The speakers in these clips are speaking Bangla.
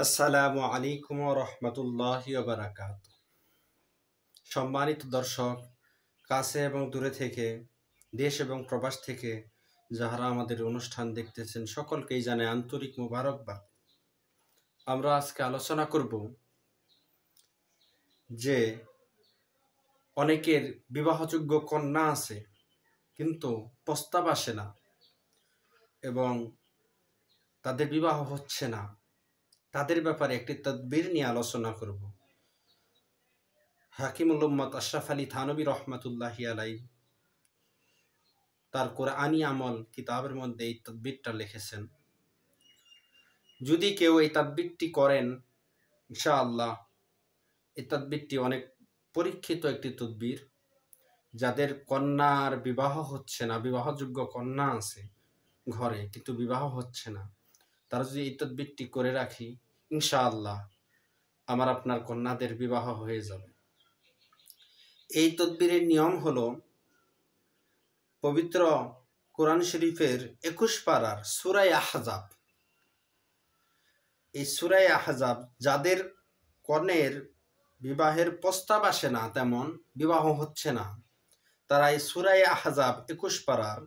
আসসালামু আলাইকুম ওয়া রাহমাতুল্লাহি ওয়া বারাকাতুহু। সম্মানিত দর্শক, কাছে এবং দূরে থেকে, দেশ এবং প্রবাস থেকে যাহারা আমাদের অনুষ্ঠান দেখতেছেন সকলকেই জানাই আন্তরিক মোবারকবাদ। আমরা আজকে আলোচনা করব যে অনেকের বিবাহযোগ্য কন্যা আছে কিন্তু প্রস্তাব আসে না এবং তাদের বিবাহ হচ্ছে না। তাদের ব্যাপারে একটি তদবির নিয়ে আলোচনা করব। হাকিমুল উম্মত আশরাফ আলী থানবী রহমাতুল্লাহি আলাইহি তার কোরআনী আমল কিতাবের মধ্যে এই তদবিরটা লিখেছেন। যদি কেউ এই তদবিরটি করেন, ইনশাআল্লাহ এই তদবিরটি অনেক পরীক্ষিত একটি তদবির। যাদের কন্যার বিবাহ হচ্ছে না, বিবাহযোগ্য কন্যা আছে ঘরে কিন্তু বিবাহ হচ্ছে না, তারা যদি এই তদবিরটি করে রাখি, ইনশাআল্লাহ আমার আপনার কন্যাদের বিবাহ হয়ে যাবে। এই তদবিরের নিয়ম হলো, পবিত্র কোরআন শরীফের 21 পারার সূরা আহজাব, এই সূরা আহজাব যাদের কনের বিবাহের প্রস্তাব আসে না, তেমন বিবাহ হচ্ছে না, তারা এই সূরা আহজাব 21 পারার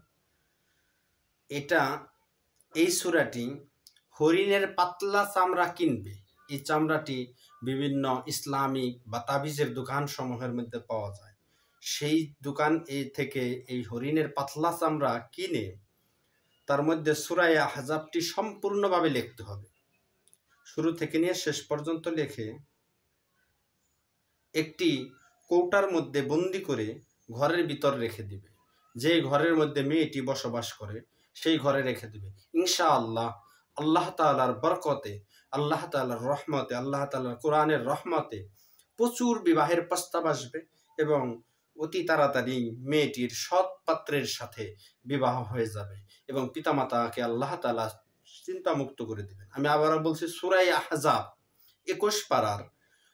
এই সূরাটি হরিণের পাতলা চামড়া কিনবে। এই চামড়াটি বিভিন্ন ইসলামিক বা তাবিজের দোকান সমূহের মধ্যে পাওয়া যায়। সেই দোকান থেকে এই হরিণের পাতলা চামড়া কিনে তার মধ্যে সূরা আহজাবটি সম্পূর্ণভাবে লিখতে হবে। শুরু থেকে নিয়ে শেষ পর্যন্ত লিখে একটি কৌটার মধ্যে বন্দি করে ঘরের ভিতর রেখে দিবে। যে ঘরের মধ্যে মেয়েটি বসবাস করে সেই ঘরে রেখে দিবে। ইনশাআল্লাহ আল্লাহ তাআলার বরকতে, আল্লাহ তাআলার রহমতে, আল্লাহ তাআলার কোরআনের রহমতে প্রচুর বিবাহের প্রস্তাব আসবে এবং অতি তাড়াতাড়ি মেয়েটির সৎ পাত্রের সাথে বিবাহ হয়ে যাবে এবং পিতামাতাকে আল্লাহ তাআলা চিন্তামুক্ত করে দেবেন। আমি আবারও বলছি, সূরা আহজাব 21 পারার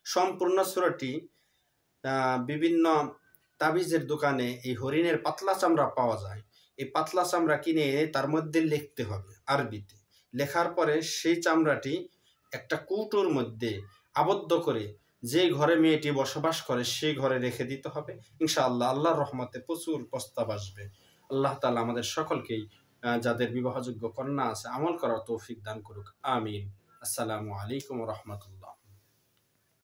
সম্পূর্ণ সূরাটি বিভিন্ন তাবিজের দোকানে এই হরিণের পাতলা চামড়া পাওয়া যায়। এই পাতলা চামড়া কিনে তার মধ্যে লিখতে হবে আরবিতে। লেখার পরে সেই চামড়াটি একটা কৌটোর মধ্যে আবদ্ধ করে যে ঘরে মেয়েটি বসবাস করে সেই ঘরে রেখে দিতে হবে। ইনশাআল্লাহ আল্লাহর রহমতে প্রচুর প্রস্তাব আসবে। আল্লাহ তাআলা আমাদের সকলকেই যাদের বিবাহযোগ্য কন্যা আছে আমল করার তৌফিক দান করুক। আমিন। আসসালামু আলাইকুম ওয়া রাহমাতুল্লাহ।